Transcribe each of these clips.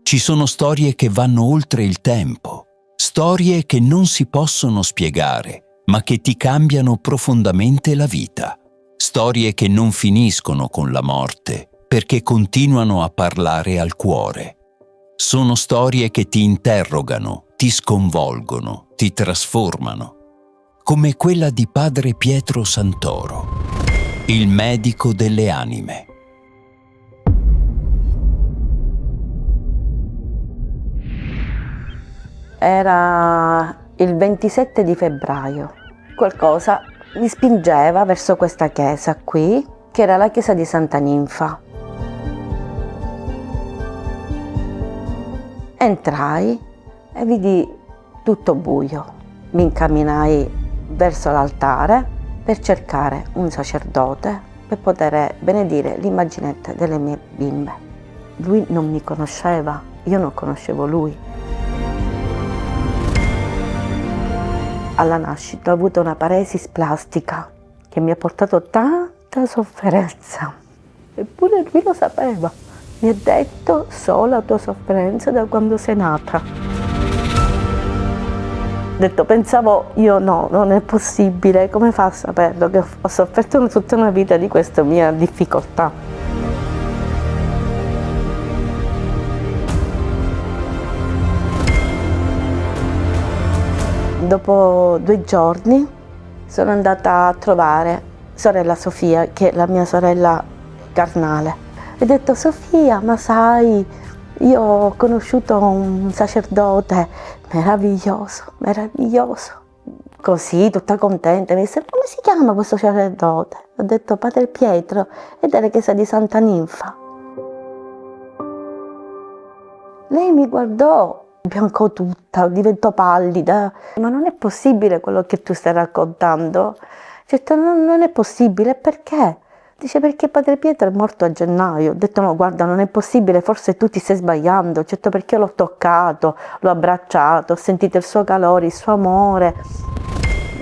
Ci sono storie che vanno oltre il tempo, storie che non si possono spiegare, ma che ti cambiano profondamente la vita. Storie che non finiscono con la morte, perché continuano a parlare al cuore. Sono storie che ti interrogano, ti sconvolgono, ti trasformano. Come quella di padre Pietro Santoro, il medico delle anime. Era il 27 di febbraio. Qualcosa mi spingeva verso questa chiesa qui, che era la chiesa di Santa Ninfa. Entrai e vidi tutto buio. Mi incamminai verso l'altare per cercare un sacerdote per poter benedire l'immaginetta delle mie bimbe. Lui non mi conosceva, io non conoscevo lui. Alla nascita ho avuto una paresi splastica che mi ha portato tanta sofferenza. Eppure lui lo sapeva. Mi ha detto: so la tua sofferenza da quando sei nata. Ho detto, pensavo io, no, non è possibile, come fa a saperlo che ho sofferto tutta una vita di questa mia difficoltà? Dopo 2 giorni sono andata a trovare sorella Sofia, che è la mia sorella carnale. Ho detto: Sofia, ma sai, io ho conosciuto un sacerdote meraviglioso, meraviglioso. Così, tutta contenta, mi disse: come si chiama questo sacerdote? Ho detto: Padre Pietro, ed è la chiesa di Santa Ninfa. Lei mi guardò, biancò tutta, diventò pallida. Ma non è possibile quello che tu stai raccontando? Ho detto: non è possibile, perché? Dice: perché Padre Pietro è morto a gennaio. Ho detto: no, guarda, non è possibile, forse tu ti stai sbagliando. Ho detto: perché l'ho toccato, l'ho abbracciato, ho sentito il suo calore, il suo amore.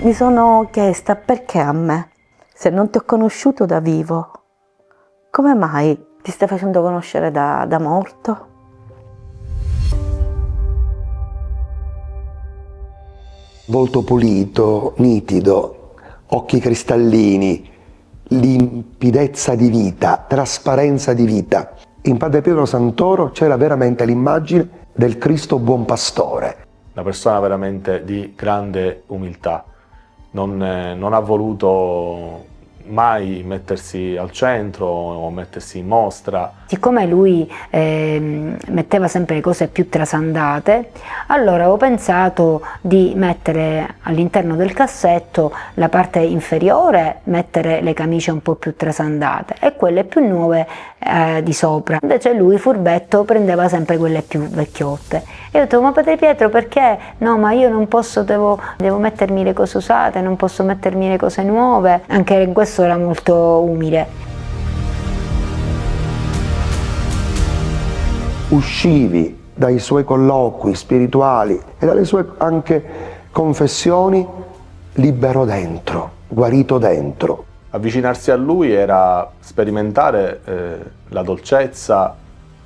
Mi sono chiesta: perché a me? Se non ti ho conosciuto da vivo, come mai ti stai facendo conoscere da morto? Volto pulito, nitido, occhi cristallini, limpidezza di vita, trasparenza di vita. In Padre Pietro Santoro c'era veramente l'immagine del Cristo buon pastore. Una persona veramente di grande umiltà, non ha voluto mai mettersi al centro o mettersi in mostra. Siccome lui metteva sempre le cose più trasandate, allora avevo pensato di mettere all'interno del cassetto la parte inferiore, mettere le camicie un po' più trasandate e quelle più nuove di sopra. Invece lui, furbetto, prendeva sempre quelle più vecchiotte. E io ho detto: ma Padre Pietro, perché? No, ma io non posso, devo mettermi le cose usate, non posso mettermi le cose nuove. Anche in questo era molto umile. Uscivi dai suoi colloqui spirituali e dalle sue anche confessioni libero dentro, guarito dentro. Avvicinarsi a lui era sperimentare la dolcezza,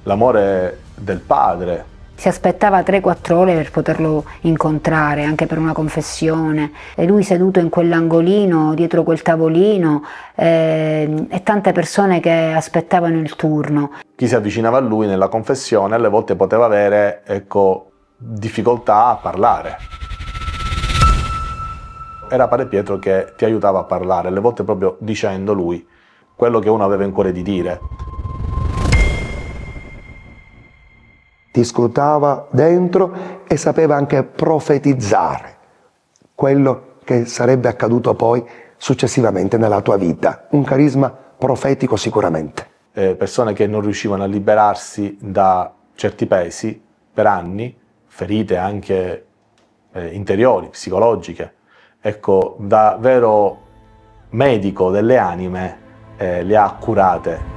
l'amore del Padre. Si aspettava 3-4 ore per poterlo incontrare, anche per una confessione, e lui seduto in quell'angolino, dietro quel tavolino, e tante persone che aspettavano il turno. Chi si avvicinava a lui nella confessione alle volte poteva avere, difficoltà a parlare. Era Padre Pietro che ti aiutava a parlare, alle volte proprio dicendo lui quello che uno aveva in cuore di dire. Ti scrutava dentro e sapeva anche profetizzare quello che sarebbe accaduto poi successivamente nella tua vita. Un carisma profetico sicuramente. Persone che non riuscivano a liberarsi da certi pesi per anni, ferite anche interiori, psicologiche. Ecco, da vero medico delle anime le ha curate.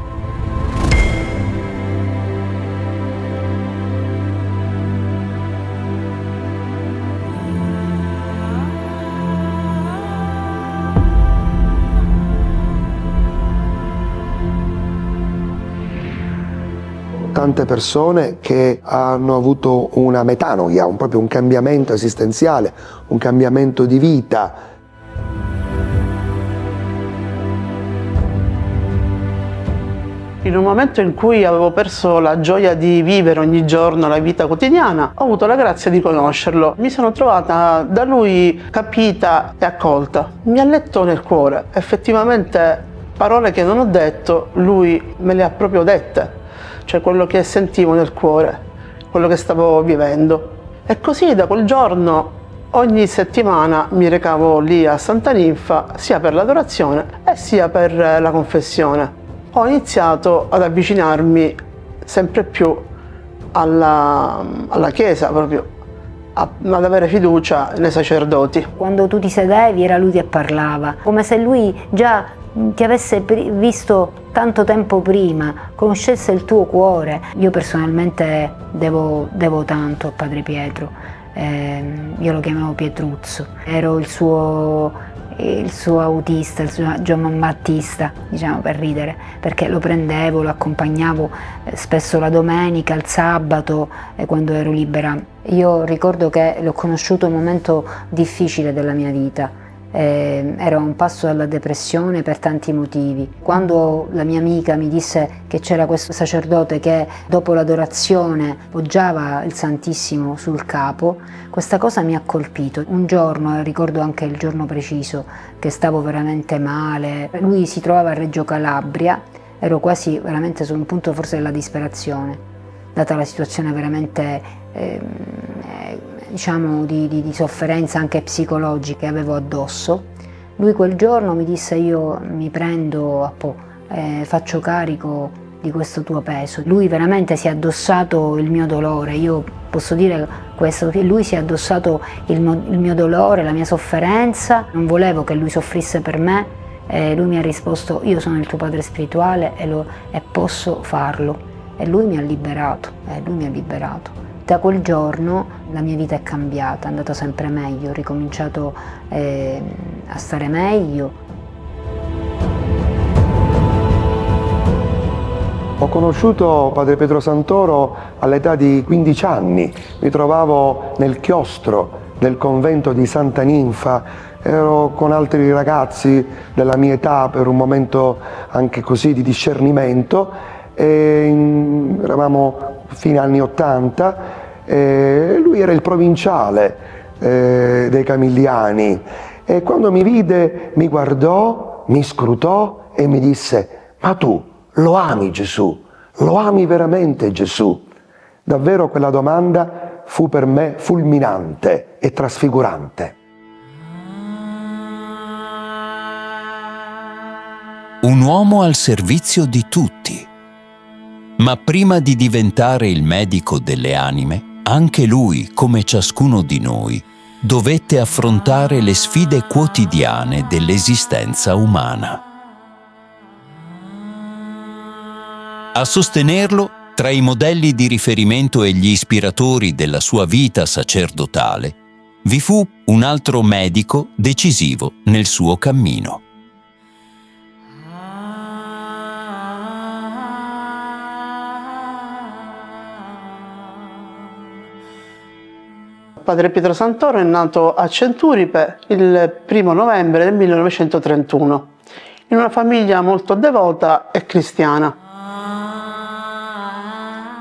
tante persone che hanno avuto una metanoia, proprio un cambiamento esistenziale, un cambiamento di vita. In un momento in cui avevo perso la gioia di vivere ogni giorno la vita quotidiana, ho avuto la grazia di conoscerlo. Mi sono trovata da lui capita e accolta. Mi ha letto nel cuore. Effettivamente parole che non ho detto, lui me le ha proprio dette. Cioè quello che sentivo nel cuore, quello che stavo vivendo. E così da quel giorno ogni settimana mi recavo lì a Santa Ninfa, sia per l'adorazione e sia per la confessione. Ho iniziato ad avvicinarmi sempre più alla Chiesa, proprio ad avere fiducia nei sacerdoti. Quando tu ti sedevi era lui che parlava, come se lui già ti avesse visto tanto tempo prima, conoscesse il tuo cuore. Io personalmente devo tanto a Padre Pietro, io lo chiamavo Pietruzzo, ero il suo autista, il suo Giovanbattista, diciamo per ridere, perché lo prendevo, lo accompagnavo spesso la domenica, il sabato, quando ero libera. Io ricordo che l'ho conosciuto in un momento difficile della mia vita, ero a un passo dalla depressione per tanti motivi. Quando la mia amica mi disse che c'era questo sacerdote che dopo l'adorazione poggiava il Santissimo sul capo, questa cosa mi ha colpito. Un giorno, ricordo anche il giorno preciso, che stavo veramente male, lui si trovava a Reggio Calabria, ero quasi veramente su un punto forse della disperazione, data la situazione veramente diciamo di sofferenza anche psicologica che avevo addosso. Lui quel giorno mi disse: io mi prendo, faccio carico di questo tuo peso. Lui veramente si è addossato il mio dolore, io posso dire questo, lui si è addossato il mio dolore, la mia sofferenza. Non volevo che lui soffrisse per me, lui mi ha risposto: io sono il tuo padre spirituale e posso farlo. E lui mi ha liberato, Da quel giorno la mia vita è cambiata, è andata sempre meglio, ho ricominciato a stare meglio. Ho conosciuto Padre Pietro Santoro all'età di 15 anni, mi trovavo nel chiostro del convento di Santa Ninfa, ero con altri ragazzi della mia età per un momento anche così di discernimento, e eravamo fine anni 80, lui era il provinciale dei Camilliani, e quando mi vide mi guardò, mi scrutò e mi disse: ma tu lo ami Gesù? Lo ami veramente Gesù? Davvero quella domanda fu per me fulminante e trasfigurante. Un uomo al servizio di tutti. Ma prima di diventare il medico delle anime, anche lui, come ciascuno di noi, dovette affrontare le sfide quotidiane dell'esistenza umana. A sostenerlo, tra i modelli di riferimento e gli ispiratori della sua vita sacerdotale, vi fu un altro medico decisivo nel suo cammino. Padre Pietro Santoro è nato a Centuripe il 1° novembre del 1931, in una famiglia molto devota e cristiana.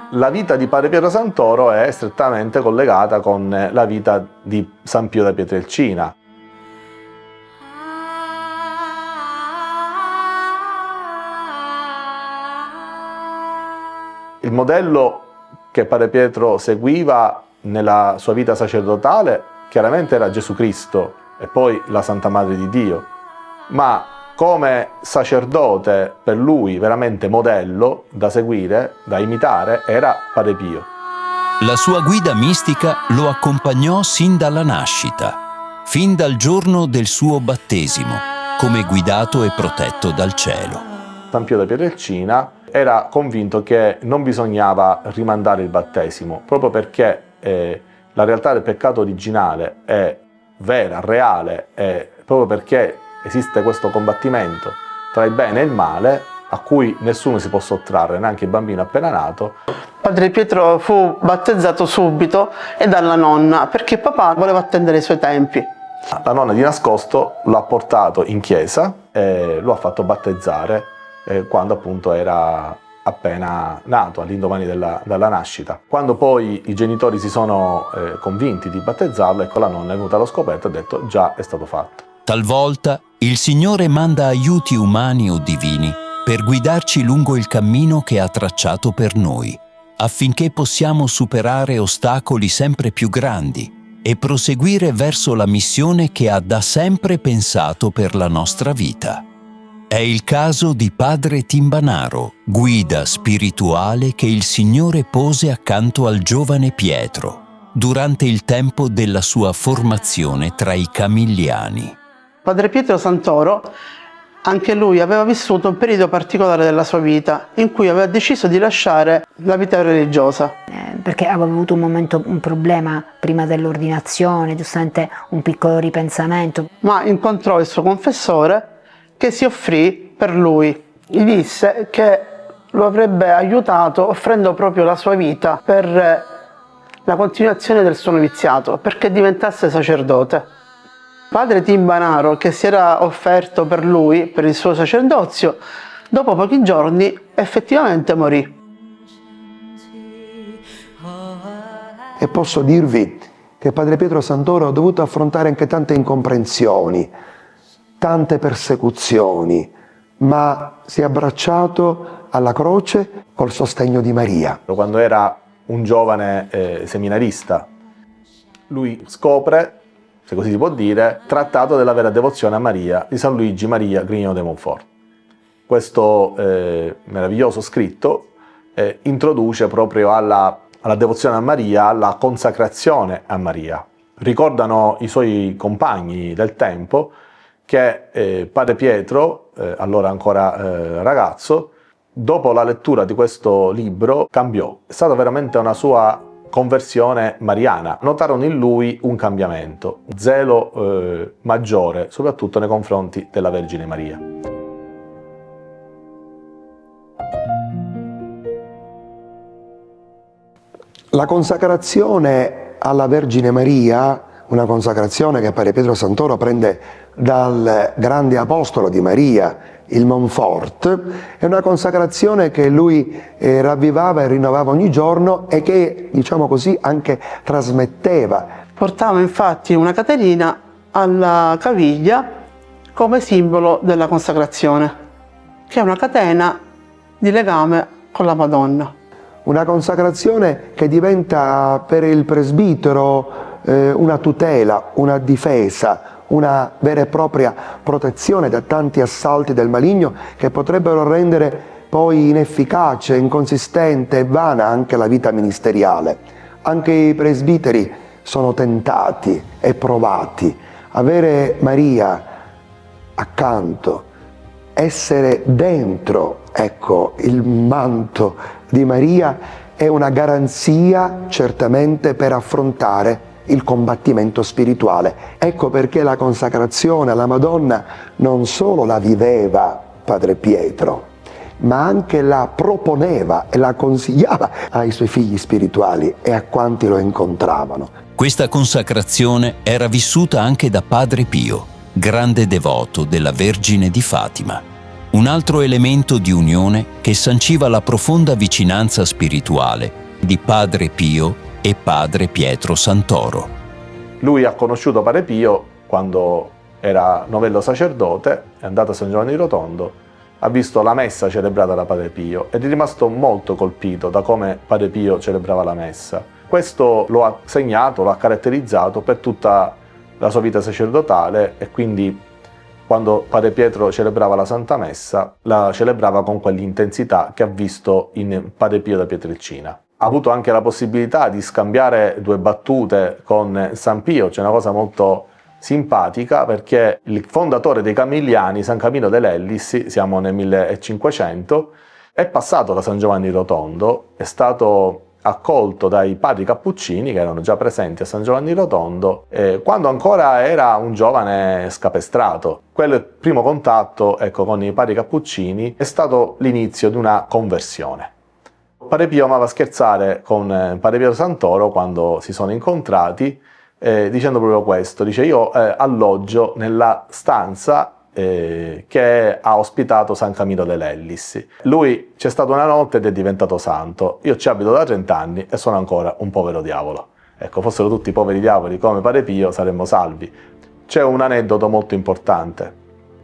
La vita di Padre Pietro Santoro è strettamente collegata con la vita di San Pio da Pietrelcina. Il modello che Padre Pietro seguiva nella sua vita sacerdotale chiaramente era Gesù Cristo e poi la Santa Madre di Dio, ma come sacerdote per lui veramente modello da seguire, da imitare, era Padre Pio. La sua guida mistica lo accompagnò sin dalla nascita, fin dal giorno del suo battesimo, come guidato e protetto dal cielo. San Pio da Pietrelcina era convinto che non bisognava rimandare il battesimo, proprio perché la realtà del peccato originale è vera, reale, e proprio perché esiste questo combattimento tra il bene e il male, a cui nessuno si può sottrarre, neanche il bambino appena nato. Padre Pietro fu battezzato subito e dalla nonna, perché papà voleva attendere i suoi tempi. La nonna di nascosto l'ha portato in chiesa e lo ha fatto battezzare quando appunto era appena nato, all'indomani dalla nascita. Quando poi i genitori si sono convinti di battezzarlo, ecco, la nonna è venuta allo scoperto e ha detto: già, è stato fatto. Talvolta il Signore manda aiuti umani o divini per guidarci lungo il cammino che ha tracciato per noi, affinché possiamo superare ostacoli sempre più grandi e proseguire verso la missione che ha da sempre pensato per la nostra vita. È il caso di Padre Timbanaro, guida spirituale che il Signore pose accanto al giovane Pietro durante il tempo della sua formazione tra i Camilliani. Padre Pietro Santoro, anche lui aveva vissuto un periodo particolare della sua vita in cui aveva deciso di lasciare la vita religiosa. Perché aveva avuto un problema prima dell'ordinazione, giustamente un piccolo ripensamento. Ma incontrò il suo confessore che si offrì per lui. Gli disse che lo avrebbe aiutato offrendo proprio la sua vita per la continuazione del suo noviziato, perché diventasse sacerdote. Padre Timbanaro, che si era offerto per lui, per il suo sacerdozio, dopo pochi giorni effettivamente morì. E posso dirvi che Padre Pietro Santoro ha dovuto affrontare anche tante incomprensioni, tante persecuzioni, ma si è abbracciato alla croce col sostegno di Maria. Quando era un giovane seminarista, lui scopre, se così si può dire, Trattato della vera devozione a Maria di San Luigi Maria Grigno de Montfort. Questo meraviglioso scritto introduce proprio alla devozione a Maria, alla consacrazione a Maria. Ricordano i suoi compagni del tempo che Padre Pietro, allora ancora ragazzo, dopo la lettura di questo libro cambiò. È stata veramente una sua conversione mariana. Notarono in lui un cambiamento, un zelo maggiore, soprattutto nei confronti della Vergine Maria. La consacrazione alla Vergine Maria, una consacrazione che Padre Pietro Santoro prende dal grande apostolo di Maria, il Montfort, è una consacrazione che lui ravvivava e rinnovava ogni giorno e che, diciamo così, anche trasmetteva. Portava infatti una catenina alla caviglia come simbolo della consacrazione, che è una catena di legame con la Madonna. Una consacrazione che diventa per il presbitero una tutela, una difesa, una vera e propria protezione da tanti assalti del maligno che potrebbero rendere poi inefficace, inconsistente e vana anche la vita ministeriale. Anche i presbiteri sono tentati e provati. Avere Maria accanto, essere dentro, ecco, il manto di Maria è una garanzia certamente per affrontare il combattimento spirituale. Ecco perché la consacrazione alla Madonna non solo la viveva Padre Pietro, ma anche la proponeva e la consigliava ai suoi figli spirituali e a quanti lo incontravano. Questa consacrazione era vissuta anche da Padre Pio, grande devoto della Vergine di Fatima. Un altro elemento di unione che sanciva la profonda vicinanza spirituale di Padre Pio e Padre Pietro Santoro. Lui ha conosciuto Padre Pio quando era novello sacerdote, è andato a San Giovanni di Rotondo, ha visto la messa celebrata da Padre Pio ed è rimasto molto colpito da come Padre Pio celebrava la messa. Questo lo ha segnato, lo ha caratterizzato per tutta la sua vita sacerdotale e quindi quando Padre Pietro celebrava la Santa Messa la celebrava con quell'intensità che ha visto in Padre Pio da Pietrelcina. Ha avuto anche la possibilità di scambiare due battute con San Pio, c'è una cosa molto simpatica perché il fondatore dei Camilliani, San Camillo dell'Ellis, siamo nel 1500, è passato da San Giovanni di Rotondo, è stato accolto dai padri cappuccini che erano già presenti a San Giovanni Rotondo quando ancora era un giovane scapestrato. Quel primo contatto, ecco, con i padri cappuccini è stato l'inizio di una conversione. Padre Pio amava scherzare con Padre Pietro Santoro quando si sono incontrati, dicendo proprio questo, dice: io alloggio nella stanza che ha ospitato San Camillo de Lellis. Lui c'è stata una notte ed è diventato santo. Io ci abito da 30 anni e sono ancora un povero diavolo. Ecco, fossero tutti poveri diavoli come Padre Pio saremmo salvi. C'è un aneddoto molto importante.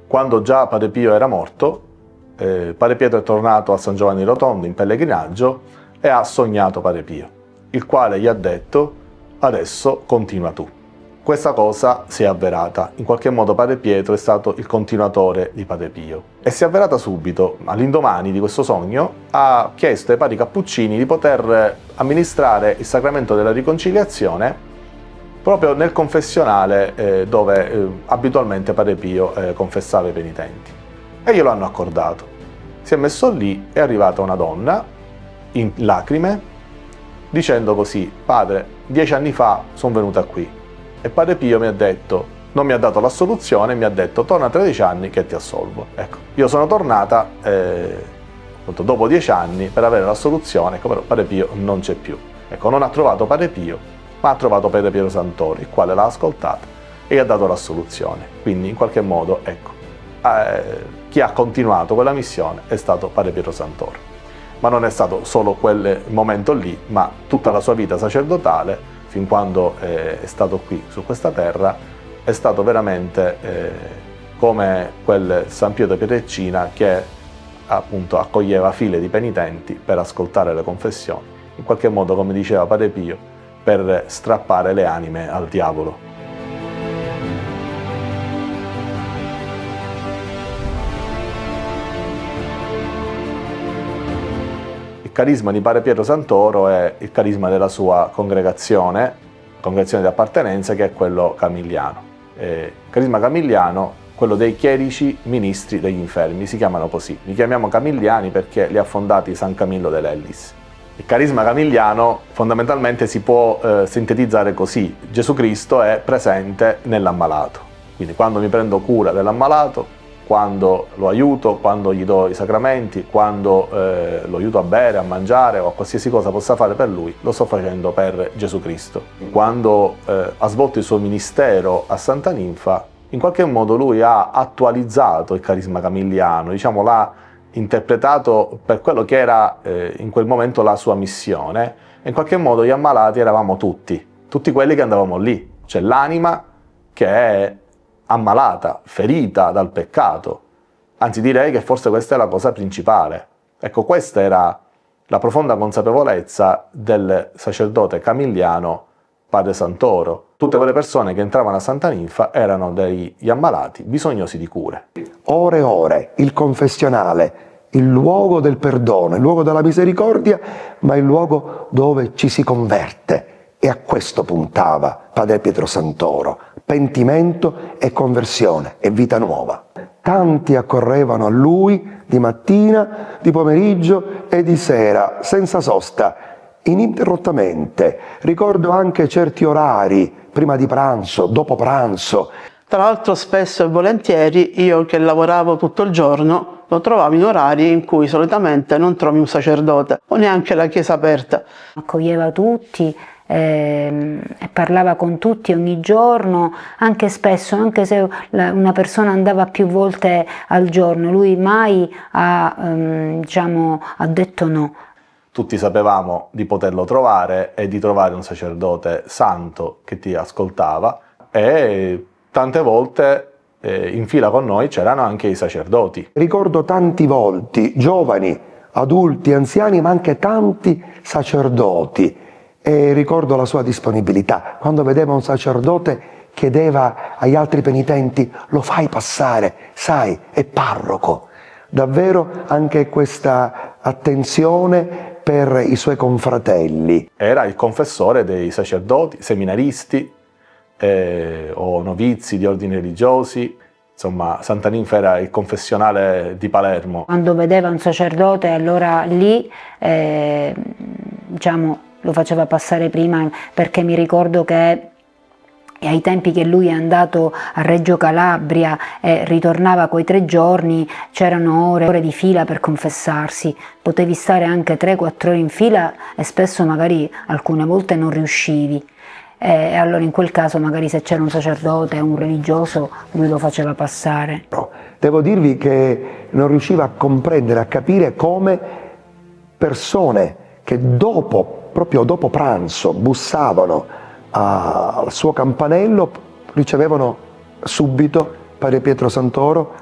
Quando già Padre Pio era morto, Padre Pietro è tornato a San Giovanni Rotondo in pellegrinaggio e ha sognato Padre Pio, il quale gli ha detto: adesso continua tu. Questa cosa si è avverata. In qualche modo Padre Pietro è stato il continuatore di Padre Pio. E si è avverata subito. All'indomani di questo sogno ha chiesto ai padri cappuccini di poter amministrare il sacramento della riconciliazione proprio nel confessionale dove abitualmente Padre Pio confessava i penitenti. E glielo hanno accordato. Si è messo lì, è arrivata una donna in lacrime dicendo così: padre, 10 anni fa sono venuta qui e Padre Pio mi ha detto, non mi ha dato l'assoluzione, mi ha detto: torna 13 anni che ti assolvo. Ecco, io sono tornata dopo 10 anni per avere l'assoluzione, ecco, però Padre Pio non c'è più. Ecco, non ha trovato Padre Pio, ma ha trovato Padre Pietro Santoro, il quale l'ha ascoltata e gli ha dato l'assoluzione. Quindi in qualche modo, ecco, chi ha continuato quella missione è stato Padre Pietro Santoro. Ma non è stato solo quel momento lì, ma tutta la sua vita sacerdotale, fin quando è stato qui su questa terra, è stato veramente come quel San Pio de Pietrelcina che appunto accoglieva file di penitenti per ascoltare le confessioni, in qualche modo, come diceva Padre Pio, per strappare le anime al diavolo. Il carisma di Padre Pietro Santoro è il carisma della sua congregazione di appartenenza, che è quello camilliano. Il carisma camilliano, quello dei chierici ministri degli infermi, si chiamano così. Li chiamiamo camilliani perché li ha fondati San Camillo de Lellis. Il carisma camilliano fondamentalmente si può sintetizzare così: Gesù Cristo è presente nell'ammalato. Quindi quando mi prendo cura dell'ammalato, quando lo aiuto, quando gli do i sacramenti, quando lo aiuto a bere, a mangiare o a qualsiasi cosa possa fare per lui, lo sto facendo per Gesù Cristo. Quando ha svolto il suo ministero a Santa Ninfa, in qualche modo lui ha attualizzato il carisma camilliano, diciamo l'ha interpretato per quello che era in quel momento la sua missione, e in qualche modo gli ammalati eravamo tutti quelli che andavamo lì, cioè l'anima che è ammalata, ferita dal peccato. Anzi, direi che forse questa è la cosa principale. Ecco, questa era la profonda consapevolezza del sacerdote camilliano Padre Santoro. Tutte quelle persone che entravano a Santa Ninfa erano degli ammalati bisognosi di cure. Ore e ore, il confessionale, il luogo del perdono, il luogo della misericordia, ma il luogo dove ci si converte. E a questo puntava Padre Pietro Santoro: pentimento e conversione e vita nuova. Tanti accorrevano a lui di mattina, di pomeriggio e di sera, senza sosta, ininterrottamente. Ricordo anche certi orari, prima di pranzo, dopo pranzo. Tra l'altro spesso e volentieri io, che lavoravo tutto il giorno, lo trovavo in orari in cui solitamente non trovi un sacerdote o neanche la chiesa aperta. Accoglieva tutti e parlava con tutti ogni giorno, anche spesso, anche se una persona andava più volte al giorno, lui mai ha detto no. Tutti sapevamo di poterlo trovare e di trovare un sacerdote santo che ti ascoltava, e tante volte in fila con noi c'erano anche i sacerdoti. Ricordo tanti volti, giovani, adulti, anziani, ma anche tanti sacerdoti. E ricordo la sua disponibilità. Quando vedeva un sacerdote, chiedeva agli altri penitenti: lo fai passare, sai, è parroco. Davvero anche questa attenzione per i suoi confratelli. Era il confessore dei sacerdoti, seminaristi o novizi di ordini religiosi. Insomma, Santa Ninfa era il confessionale di Palermo. Quando vedeva un sacerdote, allora lì lo faceva passare prima, perché mi ricordo che ai tempi che lui è andato a Reggio Calabria e ritornava quei 3 giorni, c'erano ore di fila per confessarsi, potevi stare anche 3-4 ore in fila e spesso magari alcune volte non riuscivi. E allora in quel caso magari se c'era un sacerdote o un religioso lui lo faceva passare. Devo dirvi che non riusciva a comprendere, a capire come persone che proprio dopo pranzo bussavano al suo campanello ricevevano subito Padre Pietro Santoro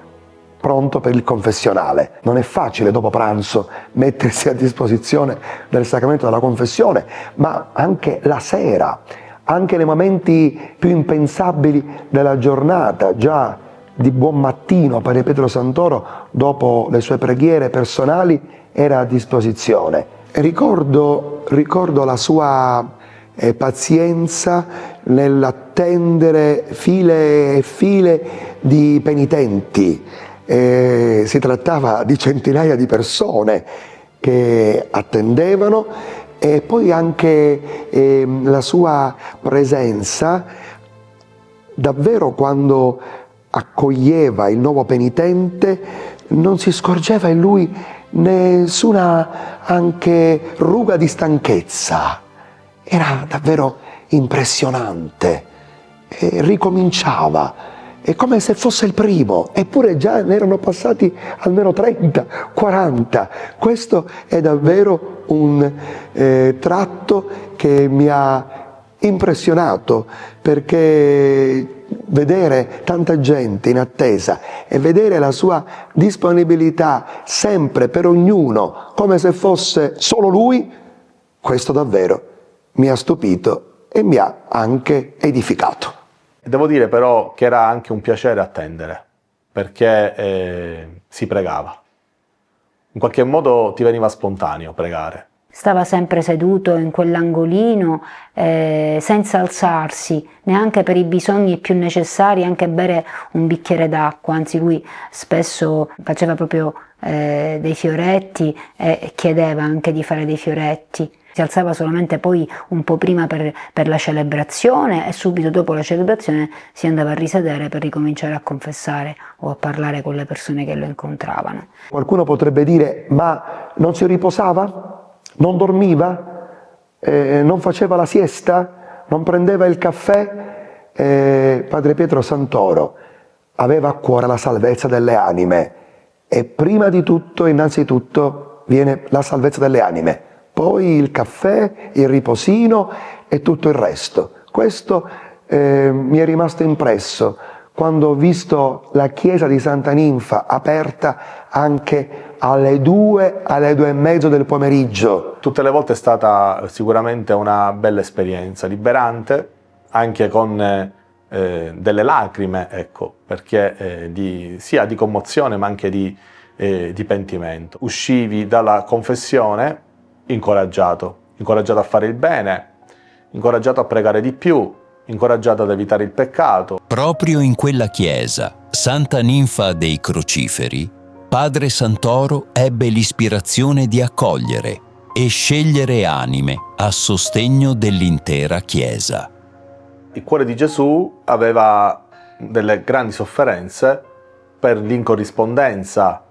pronto per il confessionale. Non è facile dopo pranzo mettersi a disposizione del sacramento della confessione, ma anche la sera, anche nei momenti più impensabili della giornata, già di buon mattino Padre Pietro Santoro, dopo le sue preghiere personali, era a disposizione. Ricordo la sua pazienza nell'attendere file e file di penitenti. Si trattava di centinaia di persone che attendevano, e poi anche la sua presenza davvero quando accoglieva il nuovo penitente, non si scorgeva in lui nessuna anche ruga di stanchezza. Era davvero impressionante, e ricominciava, è come se fosse il primo, eppure già ne erano passati almeno 30, 40. Questo è davvero un tratto che mi ha impressionato, perché vedere tanta gente in attesa e vedere la sua disponibilità sempre per ognuno, come se fosse solo lui, questo davvero mi ha stupito e mi ha anche edificato. Devo dire però che era anche un piacere attendere, perché si pregava. In qualche modo ti veniva spontaneo pregare. Stava sempre seduto in quell'angolino, senza alzarsi, neanche per i bisogni più necessari, anche bere un bicchiere d'acqua, anzi lui spesso faceva proprio dei fioretti e chiedeva anche di fare dei fioretti. Si alzava solamente poi un po' prima per la celebrazione, e subito dopo la celebrazione si andava a risedere per ricominciare a confessare o a parlare con le persone che lo incontravano. Qualcuno potrebbe dire: ma non si riposava? Non dormiva? Non faceva la siesta? Non prendeva il caffè? Padre Pietro Santoro aveva a cuore la salvezza delle anime, e prima di tutto, innanzitutto, viene la salvezza delle anime. Poi il caffè, il riposino e tutto il resto. Questo mi è rimasto impresso quando ho visto la chiesa di Santa Ninfa aperta anche alle 2, alle 2:30 del pomeriggio. Tutte le volte è stata sicuramente una bella esperienza, liberante, anche con delle lacrime, ecco, perché sia di commozione ma anche di pentimento. Uscivi dalla confessione incoraggiato a fare il bene, incoraggiato a pregare di più, incoraggiato ad evitare il peccato. Proprio in quella chiesa, Santa Ninfa dei Crociferi, Padre Santoro ebbe l'ispirazione di accogliere e scegliere anime a sostegno dell'intera Chiesa. Il cuore di Gesù aveva delle grandi sofferenze per l'incorrispondenza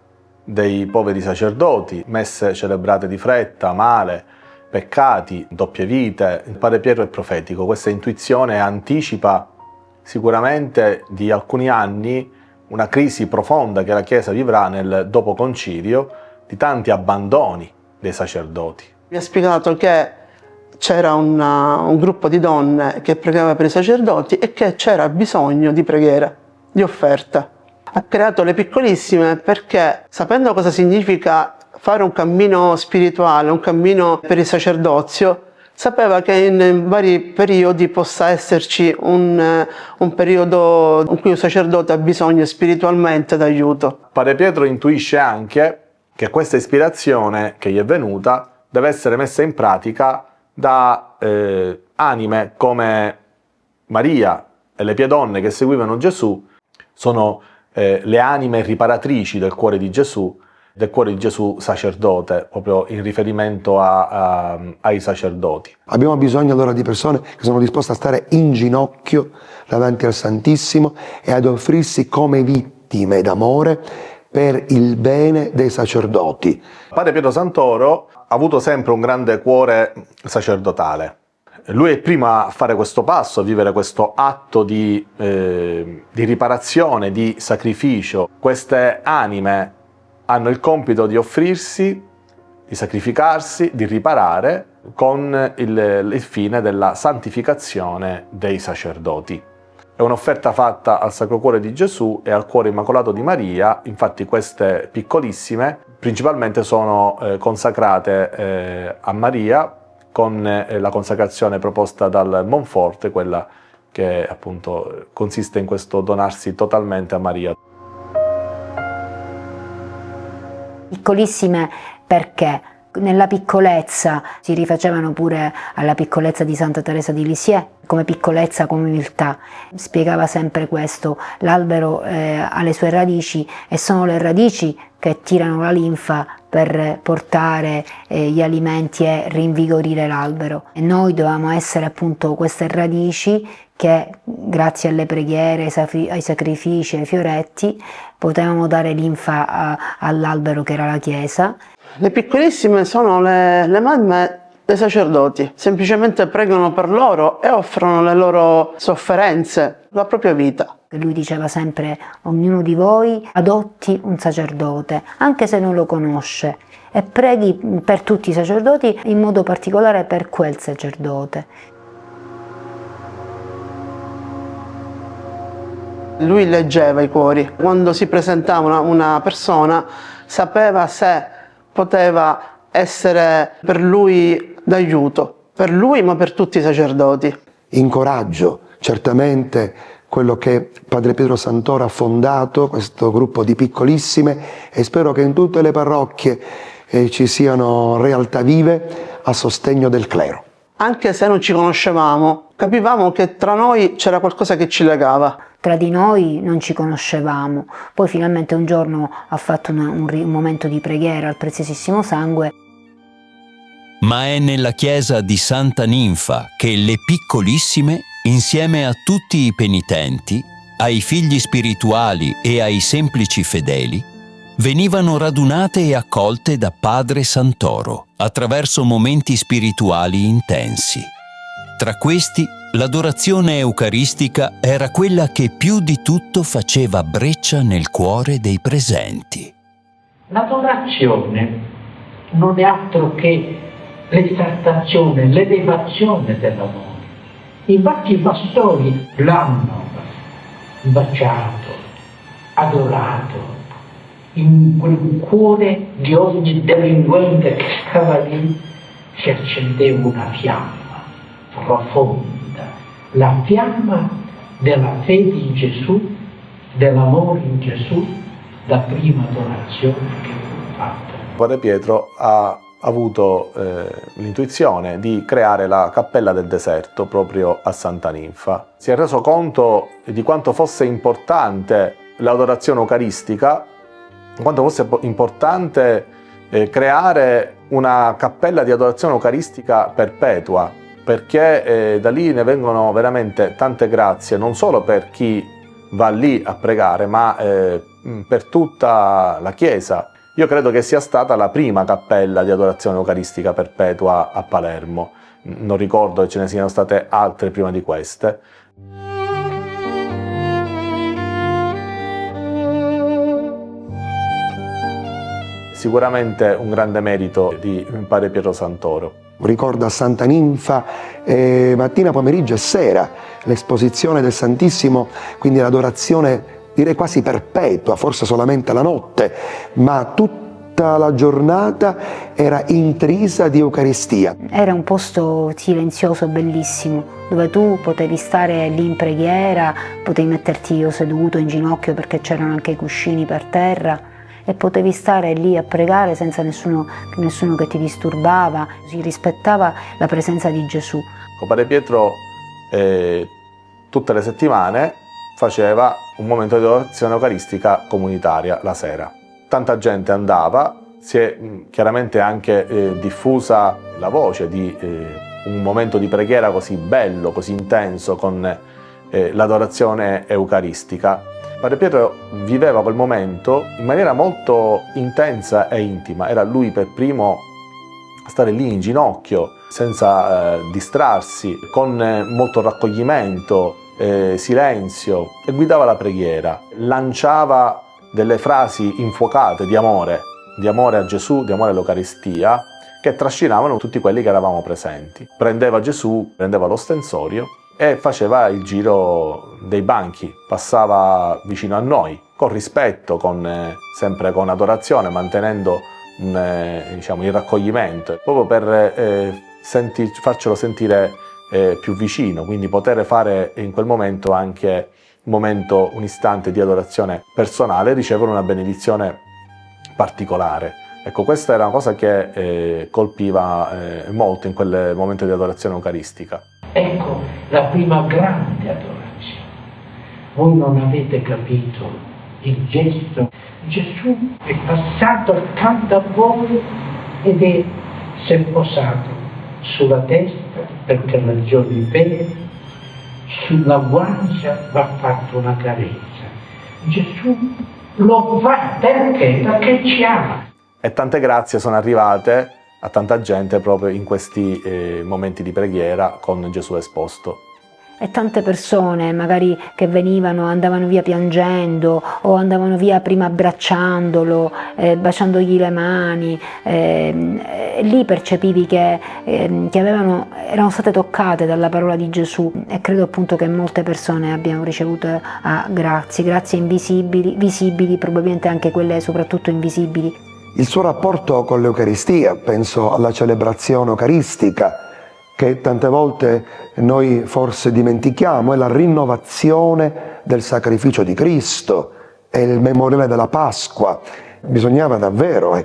dei poveri sacerdoti, messe celebrate di fretta, male, peccati, doppie vite. Il Padre Pietro è profetico, questa intuizione anticipa sicuramente di alcuni anni una crisi profonda che la Chiesa vivrà nel dopo concilio, di tanti abbandoni dei sacerdoti. Mi ha spiegato che c'era un gruppo di donne che pregava per i sacerdoti e che c'era bisogno di preghiera, di offerta. Ha creato le piccolissime perché, sapendo cosa significa fare un cammino spirituale, un cammino per il sacerdozio, sapeva che in vari periodi possa esserci un periodo in cui un sacerdote ha bisogno spiritualmente d'aiuto. Padre Pietro intuisce anche che questa ispirazione che gli è venuta deve essere messa in pratica da anime come Maria e le pie donne che seguivano Gesù. Sono le anime riparatrici del cuore di Gesù, del cuore di Gesù sacerdote, proprio in riferimento ai sacerdoti. Abbiamo bisogno allora di persone che sono disposte a stare in ginocchio davanti al Santissimo e ad offrirsi come vittime d'amore per il bene dei sacerdoti. Padre Pietro Santoro ha avuto sempre un grande cuore sacerdotale. Lui è il primo a fare questo passo, a vivere questo atto di riparazione, di sacrificio. Queste anime hanno il compito di offrirsi, di sacrificarsi, di riparare con il fine della santificazione dei sacerdoti. È un'offerta fatta al Sacro Cuore di Gesù e al Cuore Immacolato di Maria. Infatti queste piccolissime principalmente sono consacrate a Maria con la consacrazione proposta dal Monforte, quella che appunto consiste in questo donarsi totalmente a Maria. Piccolissime perché nella piccolezza si rifacevano pure alla piccolezza di Santa Teresa di Lisieux, come piccolezza, come umiltà. Spiegava sempre questo: l'albero ha le sue radici e sono le radici che tirano la linfa per portare gli alimenti e rinvigorire l'albero. E noi dovevamo essere appunto queste radici che, grazie alle preghiere, ai sacrifici, ai fioretti, potevamo dare linfa all'albero che era la Chiesa. Le piccolissime sono le mamme dei sacerdoti, semplicemente pregano per loro e offrono le loro sofferenze, la propria vita. Lui diceva sempre: ognuno di voi adotti un sacerdote, anche se non lo conosce, e preghi per tutti i sacerdoti, in modo particolare per quel sacerdote. Lui leggeva i cuori. Quando si presentava una persona, sapeva se poteva essere per lui d'aiuto, per lui ma per tutti i sacerdoti. Incoraggio certamente quello che Padre Pietro Santoro ha fondato, questo gruppo di piccolissime, e spero che in tutte le parrocchie ci siano realtà vive a sostegno del clero. Anche se non ci conoscevamo, capivamo che tra noi c'era qualcosa che ci legava. Tra di noi non ci conoscevamo, poi finalmente un giorno ha fatto un momento di preghiera al Preziosissimo Sangue. Ma è nella chiesa di Santa Ninfa che le piccolissime, insieme a tutti i penitenti, ai figli spirituali e ai semplici fedeli, venivano radunate e accolte da Padre Santoro attraverso momenti spirituali intensi. Tra questi, l'adorazione eucaristica era quella che più di tutto faceva breccia nel cuore dei presenti. L'adorazione non è altro che l'esaltazione, l'elevazione dell'amore. Infatti i pastori l'hanno baciato, adorato, in quel cuore di ogni delinquente che stava lì si accendeva una fiamma profonda, la fiamma della fede in Gesù, dell'amore in Gesù, la prima adorazione che fu fatta. Padre Pietro ha avuto l'intuizione di creare la Cappella del Deserto proprio a Santa Ninfa. Si è reso conto di quanto fosse importante l'adorazione eucaristica, quanto fosse importante creare una cappella di adorazione eucaristica perpetua, perché da lì ne vengono veramente tante grazie, non solo per chi va lì a pregare, ma per tutta la Chiesa. Io credo che sia stata la prima cappella di adorazione eucaristica perpetua a Palermo. Non ricordo che ce ne siano state altre prima di queste. Sicuramente un grande merito di Padre Pietro Santoro. Ricorda Santa Ninfa mattina, pomeriggio e sera l'esposizione del Santissimo, quindi l'adorazione direi quasi perpetua, forse solamente la notte, ma tutta la giornata era intrisa di Eucaristia. Era un posto silenzioso, bellissimo, dove tu potevi stare lì in preghiera, potevi metterti o seduto in ginocchio perché c'erano anche i cuscini per terra, e potevi stare lì a pregare senza nessuno che ti disturbava. Si rispettava la presenza di Gesù. Padre Pietro tutte le settimane faceva un momento di adorazione eucaristica comunitaria la sera. tanta gente andava, si è chiaramente anche diffusa la voce di un momento di preghiera così bello, così intenso, con l'adorazione eucaristica. Padre Pietro viveva quel momento in maniera molto intensa e intima, era lui per primo a stare lì in ginocchio, senza distrarsi, con molto raccoglimento, silenzio, e guidava la preghiera, lanciava delle frasi infuocate di amore a Gesù, di amore all'Eucaristia, che trascinavano tutti quelli che eravamo presenti. Prendeva Gesù, prendeva l'ostensorio e faceva il giro dei banchi, passava vicino a noi, con rispetto, sempre con adorazione, mantenendo il raccoglimento, proprio per farcelo sentire più vicino, quindi poter fare in quel momento anche un istante di adorazione personale e ricevere una benedizione particolare. Ecco, questa era una cosa che colpiva molto in quel momento di adorazione eucaristica. Ecco la prima grande adorazione. Voi non avete capito il gesto. Gesù è passato accanto a voi ed si è posato sulla testa per ragioni vere, sulla guancia va fatta una carezza. Gesù lo fa perché? Perché ci ama. E tante grazie sono arrivate a tanta gente proprio in questi momenti di preghiera con Gesù esposto. E tante persone magari che andavano via piangendo o andavano via prima abbracciandolo, baciandogli le mani, e lì percepivi che erano state toccate dalla parola di Gesù, e credo appunto che molte persone abbiano ricevuto grazie invisibili, visibili, probabilmente anche quelle soprattutto invisibili. Il suo rapporto con l'Eucaristia, penso alla celebrazione eucaristica, che tante volte noi forse dimentichiamo, è la rinnovazione del sacrificio di Cristo, è il memoriale della Pasqua. Bisognava davvero,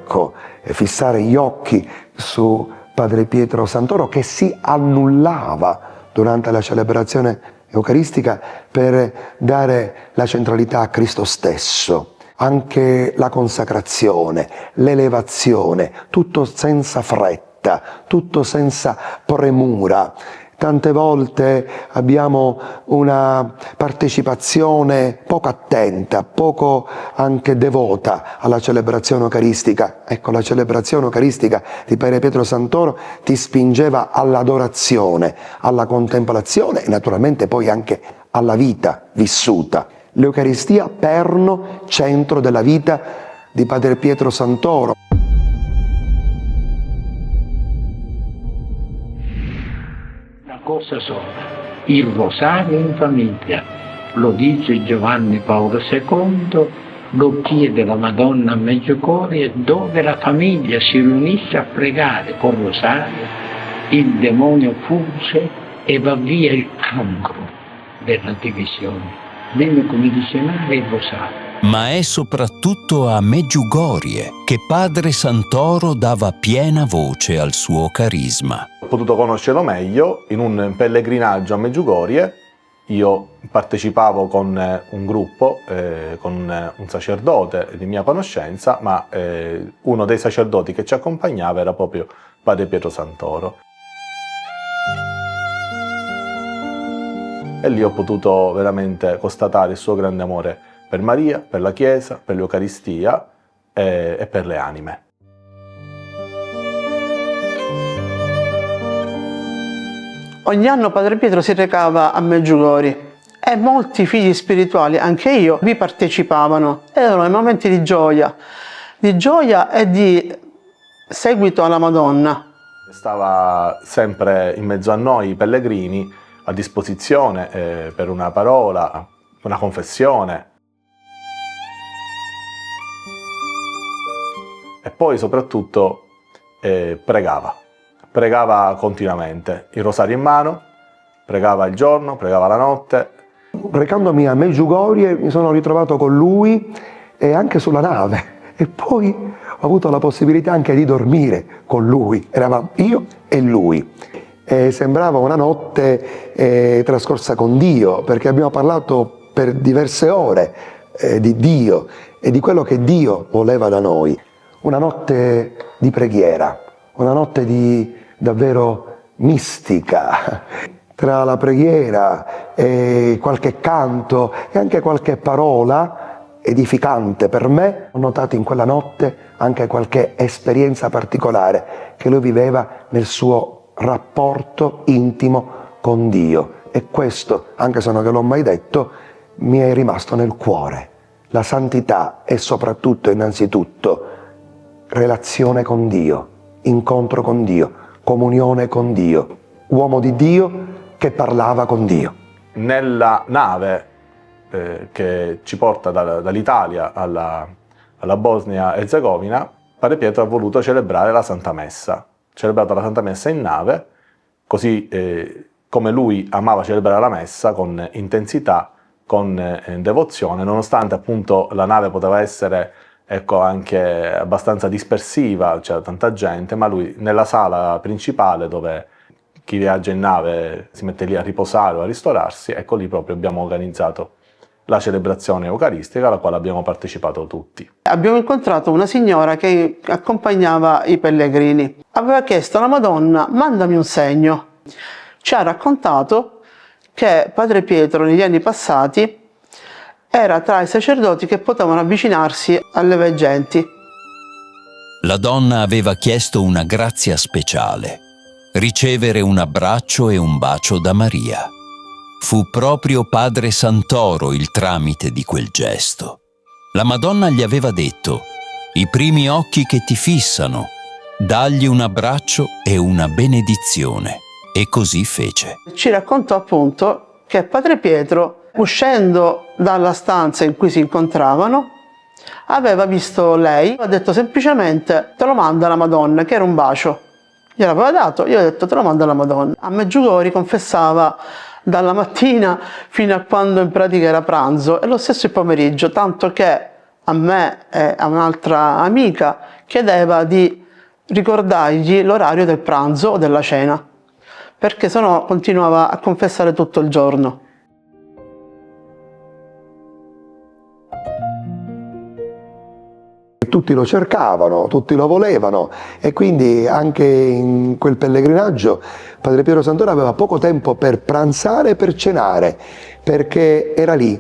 fissare gli occhi su Padre Pietro Santoro, che si annullava durante la celebrazione eucaristica per dare la centralità a Cristo stesso. Anche la consacrazione, l'elevazione, tutto senza fretta, tutto senza premura. Tante volte abbiamo una partecipazione poco attenta, poco anche devota alla celebrazione eucaristica. Ecco, la celebrazione eucaristica di Padre Pietro Santoro ti spingeva all'adorazione, alla contemplazione e naturalmente poi anche alla vita vissuta. L'Eucaristia perno, centro della vita di Padre Pietro Santoro. Una cosa sola, il rosario in famiglia, lo dice Giovanni Paolo II, lo chiede la Madonna a Medjugorje, dove la famiglia si riunisce a pregare col rosario, il demonio fugge e va via il cancro della divisione. Bene, come dice Maria, il rosario. Ma è soprattutto a Medjugorje che Padre Santoro dava piena voce al suo carisma. Ho potuto conoscerlo meglio in un pellegrinaggio a Medjugorje. Io partecipavo con un gruppo, con un sacerdote di mia conoscenza, ma uno dei sacerdoti che ci accompagnava era proprio Padre Pietro Santoro. E lì ho potuto veramente constatare il suo grande amore per Maria, per la Chiesa, per l'Eucaristia e per le anime. Ogni anno Padre Pietro si recava a Medjugorje e molti figli spirituali, anche io, vi partecipavano. Erano i momenti di gioia e di seguito alla Madonna. Stava sempre in mezzo a noi, i pellegrini, a disposizione per una parola, una confessione. E poi soprattutto pregava continuamente, il rosario in mano, pregava il giorno, pregava la notte. Recandomi a Medjugorje mi sono ritrovato con lui e anche sulla nave, e poi ho avuto la possibilità anche di dormire con lui, eravamo io e lui. Sembrava una notte trascorsa con Dio, perché abbiamo parlato per diverse ore, di Dio e di quello che Dio voleva da noi. Una notte di preghiera, una notte davvero mistica, tra la preghiera e qualche canto e anche qualche parola edificante per me. Ho notato in quella notte anche qualche esperienza particolare che lui viveva nel suo rapporto intimo con Dio, e questo, anche se non ve l'ho mai detto, mi è rimasto nel cuore. La santità è soprattutto e innanzitutto relazione con Dio, incontro con Dio, comunione con Dio, uomo di Dio che parlava con Dio. Nella nave che ci porta dall'Italia alla Bosnia-Erzegovina, Padre Pietro ha voluto celebrare la Santa Messa. Ha celebrato la Santa Messa in nave, così come lui amava celebrare la Messa, con intensità, con devozione, nonostante appunto la nave poteva essere, ecco, anche abbastanza dispersiva, c'era tanta gente, ma lui nella sala principale, dove chi viaggia in nave si mette lì a riposare o a ristorarsi, ecco, lì proprio abbiamo organizzato la celebrazione eucaristica alla quale abbiamo partecipato tutti. Abbiamo incontrato una signora che accompagnava i pellegrini. Aveva chiesto alla Madonna: mandami un segno. Ci ha raccontato che Padre Pietro negli anni passati era tra i sacerdoti che potevano avvicinarsi alle veggenti. La donna aveva chiesto una grazia speciale: ricevere un abbraccio e un bacio da Maria. Fu proprio Padre Santoro il tramite di quel gesto. La Madonna gli aveva detto: i primi occhi che ti fissano, dagli un abbraccio e una benedizione. E così fece. Ci raccontò appunto che Padre Pietro, uscendo dalla stanza in cui si incontravano, aveva visto lei, ha detto semplicemente: te lo manda la Madonna, che era un bacio. Gliel'aveva dato, io ho detto: te lo manda la Madonna. A Medjugorje confessava dalla mattina fino a quando in pratica era pranzo, e lo stesso il pomeriggio, tanto che a me e a un'altra amica chiedeva di ricordargli l'orario del pranzo o della cena, perché sennò continuava a confessare tutto il giorno. Tutti lo cercavano, tutti lo volevano, e quindi anche in quel pellegrinaggio Padre Pietro Santoro aveva poco tempo per pranzare e per cenare, perché era lì,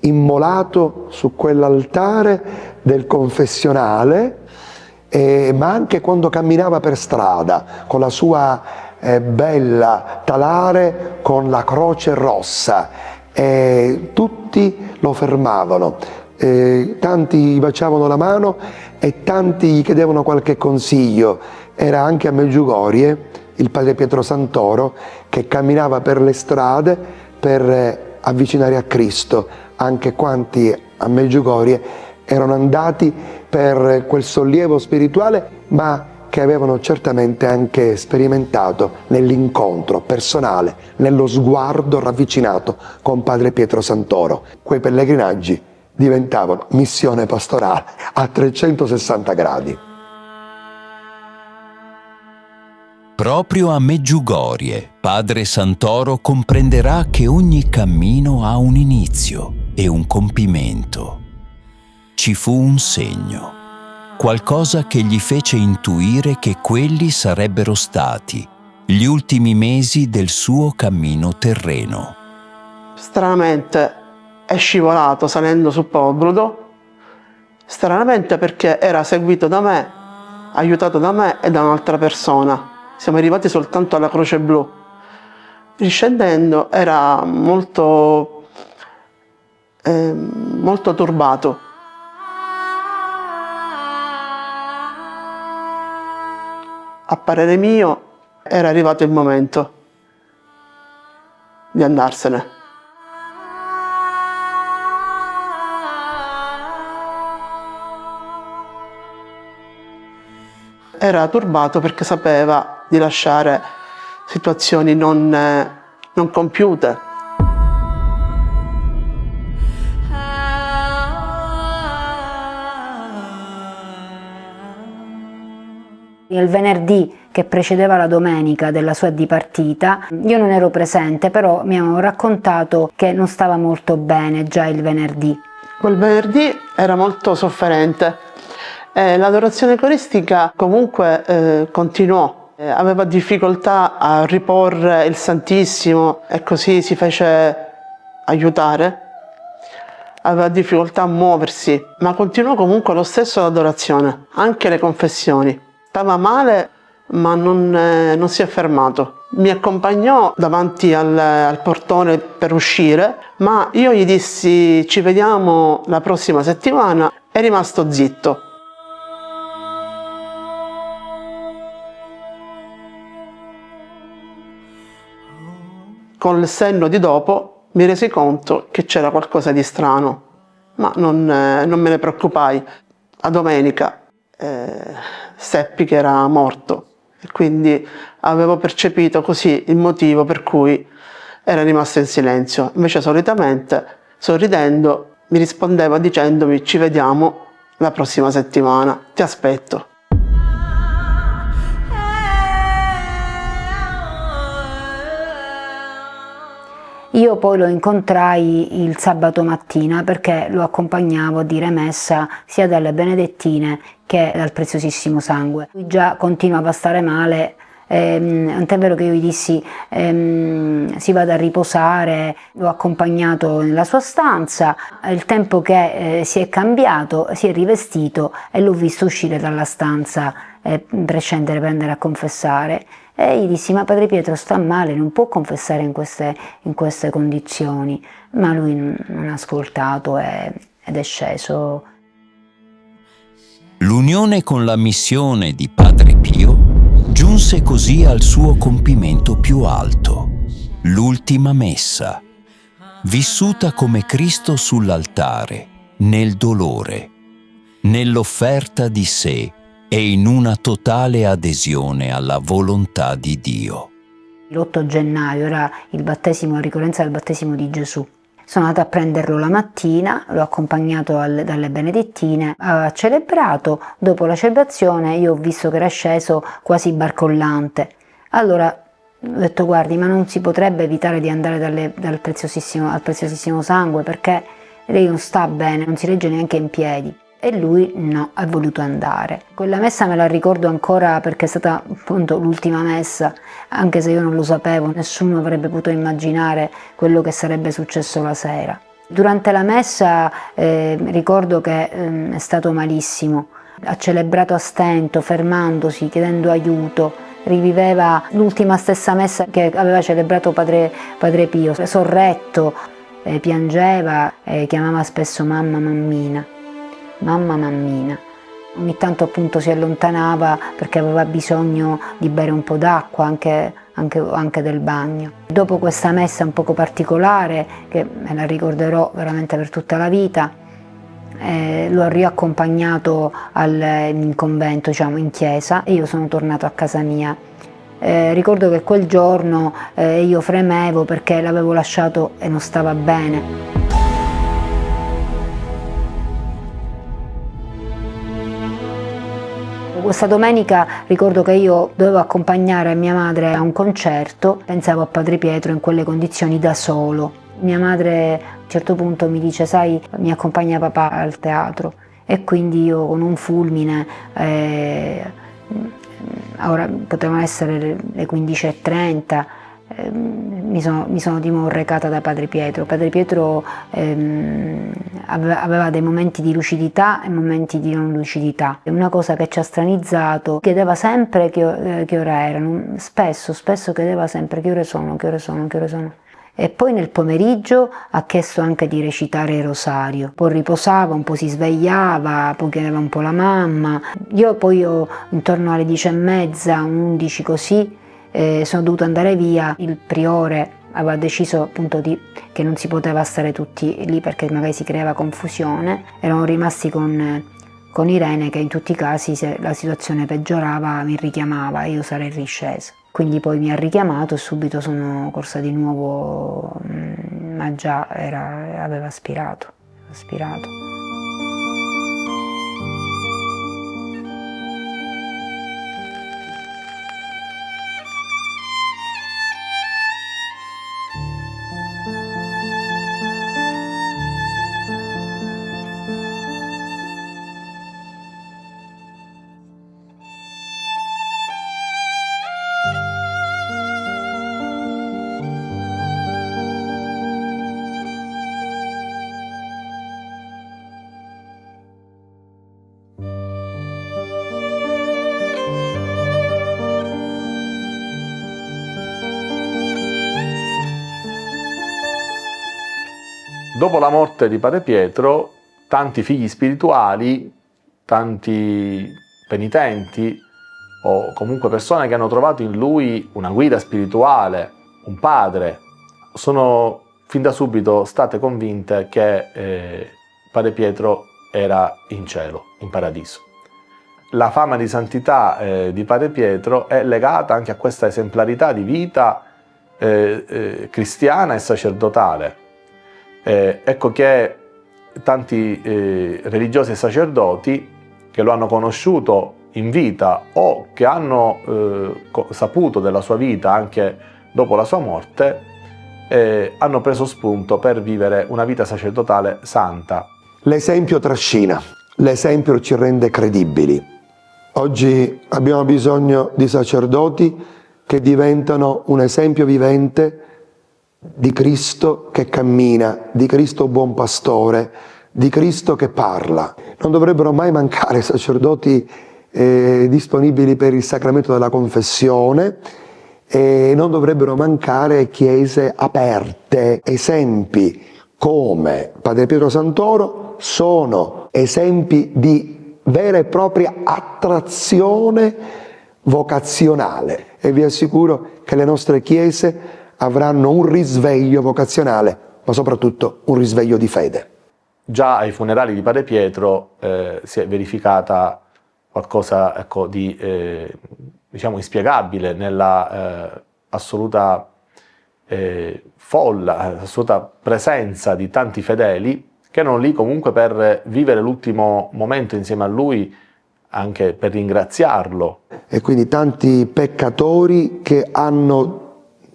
immolato su quell'altare del confessionale, ma anche quando camminava per strada con la sua bella talare con la croce rossa, tutti lo fermavano. Tanti gli baciavano la mano e tanti gli chiedevano qualche consiglio. Era anche a Medjugorje il Padre Pietro Santoro che camminava per le strade per avvicinare a Cristo anche quanti a Medjugorje erano andati per quel sollievo spirituale, ma che avevano certamente anche sperimentato nell'incontro personale, nello sguardo ravvicinato con Padre Pietro Santoro. Quei pellegrinaggi diventavano missione pastorale a 360 gradi. Proprio a Medjugorje, Padre Santoro comprenderà che ogni cammino ha un inizio e un compimento. Ci fu un segno, qualcosa che gli fece intuire che quelli sarebbero stati gli ultimi mesi del suo cammino terreno. Stranamente è scivolato salendo sul Podbrudo, stranamente perché era seguito da me, aiutato da me e da un'altra persona. Siamo arrivati soltanto alla Croce Blu. Riscendendo era molto turbato. A parere mio era arrivato il momento di andarsene. Era turbato perché sapeva di lasciare situazioni non compiute. Il venerdì che precedeva la domenica della sua dipartita, io non ero presente, però mi hanno raccontato che non stava molto bene già il venerdì. Quel venerdì era molto sofferente. L'adorazione coristica comunque continuò. Aveva difficoltà a riporre il Santissimo e così si fece aiutare. Aveva difficoltà a muoversi, ma continuò comunque lo stesso l'adorazione, anche le confessioni. Stava male, ma non si è fermato. Mi accompagnò davanti al portone per uscire, ma io gli dissi ci vediamo la prossima settimana, è rimasto zitto. Con il senno di dopo mi resi conto che c'era qualcosa di strano, ma non me ne preoccupai. A domenica seppi che era morto e quindi avevo percepito così il motivo per cui era rimasto in silenzio. Invece solitamente, sorridendo, mi rispondeva dicendomi ci vediamo la prossima settimana, ti aspetto. Io poi lo incontrai il sabato mattina perché lo accompagnavo a dire messa sia dalle Benedettine che dal Preziosissimo Sangue. Lui già continuava a stare male, tant'è vero che io gli dissi si vada a riposare, l'ho accompagnato nella sua stanza, il tempo che si è cambiato, si è rivestito e l'ho visto uscire dalla stanza per scendere per andare a confessare. E gli dissi, ma Padre Pietro sta male, non può confessare in queste condizioni, ma lui non ha ascoltato ed è sceso. L'unione con la missione di Padre Pio giunse così al suo compimento più alto, l'ultima messa, vissuta come Cristo sull'altare, nel dolore, nell'offerta di sé, e in una totale adesione alla volontà di Dio. L'8 gennaio era il battesimo, la ricorrenza del battesimo di Gesù. Sono andata a prenderlo la mattina, l'ho accompagnato dalle Benedettine, ha celebrato, dopo la celebrazione io ho visto che era sceso quasi barcollante. Allora ho detto guardi, ma non si potrebbe evitare di andare al Preziosissimo Sangue perché lei non sta bene, non si regge neanche in piedi. E lui no, ha voluto andare. Quella messa me la ricordo ancora perché è stata appunto l'ultima messa, anche se io non lo sapevo, nessuno avrebbe potuto immaginare quello che sarebbe successo la sera. Durante la messa ricordo che è stato malissimo, ha celebrato a stento, fermandosi, chiedendo aiuto, riviveva l'ultima stessa messa che aveva celebrato Padre Pio, sorretto, piangeva, chiamava spesso mamma, mammina. Mamma mammina. Ogni tanto appunto si allontanava perché aveva bisogno di bere un po' d'acqua, anche del bagno. Dopo questa messa un poco particolare, che me la ricorderò veramente per tutta la vita, l'ho riaccompagnato in convento, diciamo in chiesa, e io sono tornato a casa mia. Ricordo che quel giorno io fremevo perché l'avevo lasciato e non stava bene. Questa domenica ricordo che io dovevo accompagnare mia madre a un concerto, pensavo a Padre Pietro in quelle condizioni da solo. Mia madre a un certo punto mi dice, sai, mi accompagna papà al teatro, e quindi io con un fulmine, ora potevano essere le 15:30, mi sono di nuovo recata da Padre Pietro. Padre Pietro aveva dei momenti di lucidità e momenti di non lucidità. È una cosa che ci ha stranizzato, chiedeva sempre che ora erano, spesso chiedeva sempre che ore sono. E poi nel pomeriggio ha chiesto anche di recitare il rosario, poi riposava, un po' si svegliava, poi chiedeva un po' la mamma. Io intorno alle 10:30, 11 così, sono dovuta andare via. Il priore aveva deciso appunto che non si poteva stare tutti lì perché magari si creava confusione. Erano rimasti con Irene, che in tutti i casi se la situazione peggiorava mi richiamava e io sarei riscesa. Quindi poi mi ha richiamato e subito sono corsa di nuovo, ma già aveva aspirato. Dopo la morte di Padre Pietro, tanti figli spirituali, tanti penitenti o comunque persone che hanno trovato in lui una guida spirituale, un padre, sono fin da subito state convinte che Padre Pietro era in cielo, in paradiso. La fama di santità di Padre Pietro è legata anche a questa esemplarità di vita cristiana e sacerdotale. Ecco che tanti religiosi e sacerdoti che lo hanno conosciuto in vita o che hanno saputo della sua vita anche dopo la sua morte, hanno preso spunto per vivere una vita sacerdotale santa. L'esempio trascina, l'esempio ci rende credibili. Oggi abbiamo bisogno di sacerdoti che diventano un esempio vivente di Cristo che cammina, di Cristo buon pastore, di Cristo che parla. Non dovrebbero mai mancare sacerdoti disponibili per il sacramento della confessione e non dovrebbero mancare chiese aperte. Esempi come Padre Pietro Santoro sono esempi di vera e propria attrazione vocazionale e vi assicuro che le nostre chiese avranno un risveglio vocazionale, ma soprattutto un risveglio di fede. Già ai funerali di Padre Pietro si è verificata qualcosa di diciamo inspiegabile nella assoluta folla, assoluta presenza di tanti fedeli che erano lì comunque per vivere l'ultimo momento insieme a lui, anche per ringraziarlo. E quindi tanti peccatori che hanno,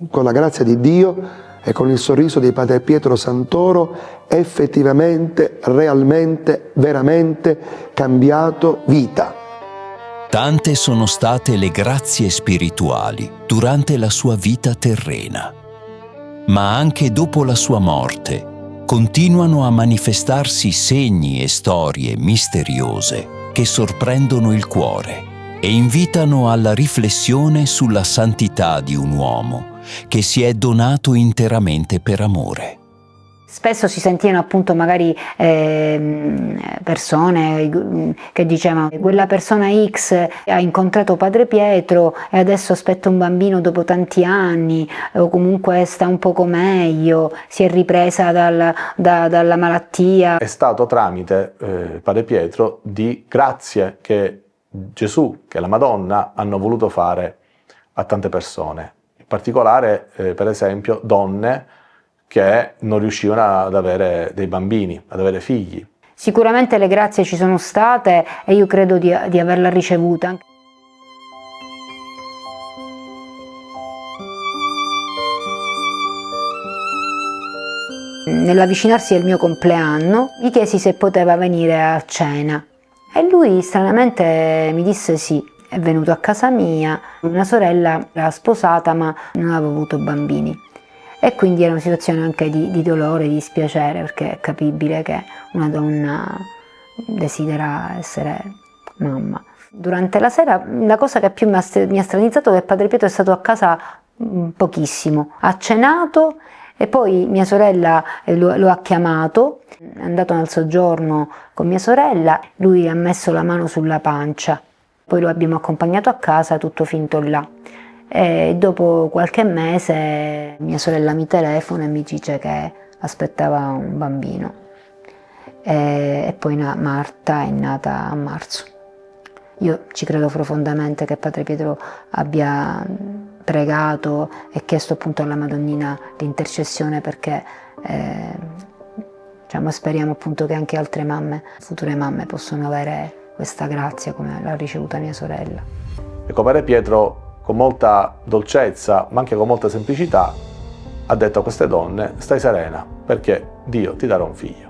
con la grazia di Dio e con il sorriso di Padre Pietro Santoro, effettivamente, realmente, veramente cambiato vita. Tante sono state le grazie spirituali durante la sua vita terrena, ma anche dopo la sua morte continuano a manifestarsi segni e storie misteriose che sorprendono il cuore e invitano alla riflessione sulla santità di un uomo che si è donato interamente per amore. Spesso si sentivano appunto magari persone che dicevano quella persona X ha incontrato Padre Pietro e adesso aspetta un bambino dopo tanti anni o comunque sta un poco meglio, si è ripresa dalla malattia. È stato tramite Padre Pietro di grazie che Gesù, che la Madonna hanno voluto fare a tante persone, in particolare per esempio donne che non riuscivano ad avere dei bambini, ad avere figli. Sicuramente le grazie ci sono state e io credo di averla ricevuta. Nell'avvicinarsi del mio compleanno gli chiesi se poteva venire a cena e lui stranamente mi disse sì. È venuto a casa mia, una sorella era sposata ma non aveva avuto bambini. E quindi era una situazione anche di dolore, di dispiacere, perché è capibile che una donna desidera essere mamma. Durante la sera la cosa che più mi ha stranizzato è che Padre Pietro è stato a casa pochissimo, ha cenato e poi mia sorella lo ha chiamato, è andato nel soggiorno con mia sorella, lui ha messo la mano sulla pancia, poi lo abbiamo accompagnato a casa tutto finto là. E dopo qualche mese mia sorella mi telefona e mi dice che aspettava un bambino e poi Marta è nata a marzo. Io ci credo profondamente che Padre Pietro abbia pregato e chiesto appunto alla Madonnina l'intercessione perché speriamo appunto che anche altre mamme, future mamme, possano avere questa grazia come l'ha ricevuta mia sorella. Ecco, Padre Pietro con molta dolcezza, ma anche con molta semplicità, ha detto a queste donne: stai serena, perché Dio ti darà un figlio.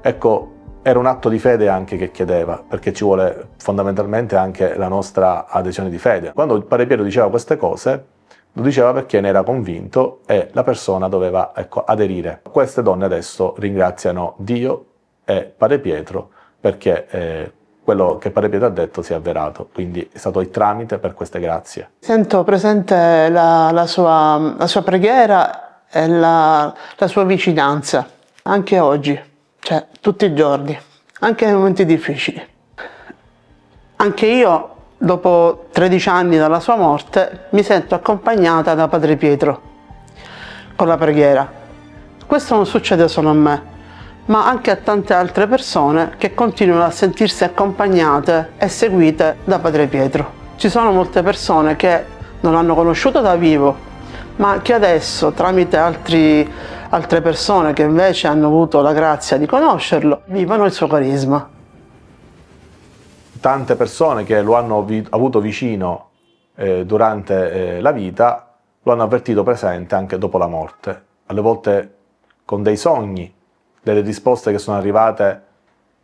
Ecco, era un atto di fede anche che chiedeva, perché ci vuole fondamentalmente anche la nostra adesione di fede. Quando il Padre Pietro diceva queste cose, lo diceva perché ne era convinto e la persona doveva aderire. Queste donne adesso ringraziano Dio e Padre Pietro perché quello che Padre Pietro ha detto si è avverato, quindi è stato il tramite per queste grazie. Sento presente la sua preghiera e la sua vicinanza. Anche oggi, cioè tutti i giorni, anche nei momenti difficili. Anche io, dopo 13 anni dalla sua morte, mi sento accompagnata da Padre Pietro con la preghiera. Questo non succede solo a me, ma anche a tante altre persone che continuano a sentirsi accompagnate e seguite da Padre Pietro. Ci sono molte persone che non l'hanno conosciuto da vivo, ma che adesso, tramite altre persone che invece hanno avuto la grazia di conoscerlo, vivono il suo carisma. Tante persone che lo hanno avuto vicino durante la vita lo hanno avvertito presente anche dopo la morte, alle volte con dei sogni, delle risposte che sono arrivate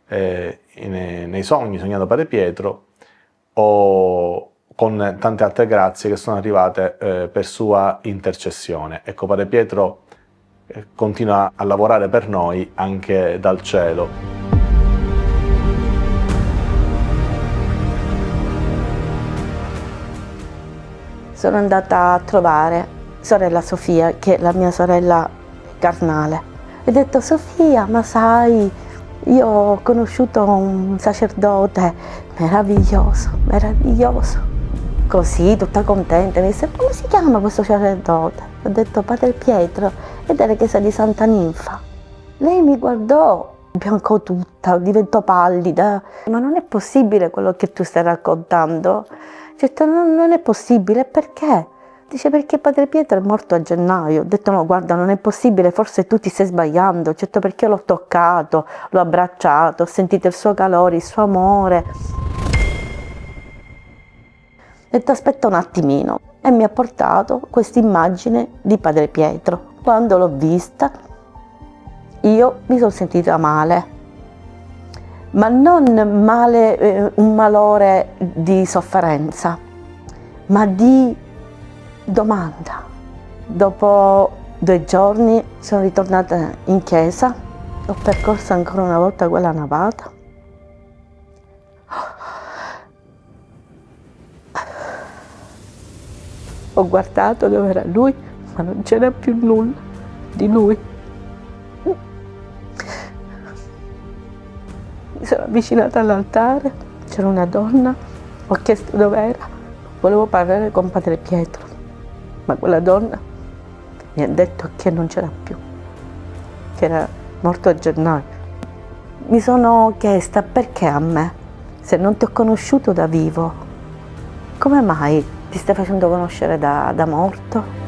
nei sogni, sognando Padre Pietro, o con tante altre grazie che sono arrivate per sua intercessione. Ecco, Padre Pietro continua a lavorare per noi anche dal cielo. Sono andata a trovare sorella Sofia, che è la mia sorella carnale. E ho detto: Sofia, ma sai, io ho conosciuto un sacerdote meraviglioso, meraviglioso. Così, tutta contenta, mi disse: come si chiama questo sacerdote? Ho detto: Padre Pietro, ed è la chiesa di Santa Ninfa. Lei mi guardò, biancò tutta, diventò pallida. Ma non è possibile quello che tu stai raccontando? Ho detto: non è possibile, perché? Dice: perché Padre Pietro è morto a gennaio. Ho detto: no, guarda, non è possibile, forse tu ti stai sbagliando. Ho detto: perché l'ho toccato, l'ho abbracciato, ho sentito il suo calore, il suo amore. Ho detto: aspetta un attimino. E mi ha portato questa immagine di Padre Pietro. Quando l'ho vista, io mi sono sentita male. Ma non male, un malore di sofferenza, ma di domanda. Dopo 2 giorni sono ritornata in chiesa, ho percorso ancora una volta quella navata. Ho guardato dove era lui, ma non c'era più nulla di lui. Mi sono avvicinata all'altare, c'era una donna, ho chiesto dov'era, volevo parlare con Padre Pietro, ma quella donna mi ha detto che non c'era più, che era morto a gennaio. Mi sono chiesta: perché a me, se non ti ho conosciuto da vivo, come mai ti stai facendo conoscere da morto?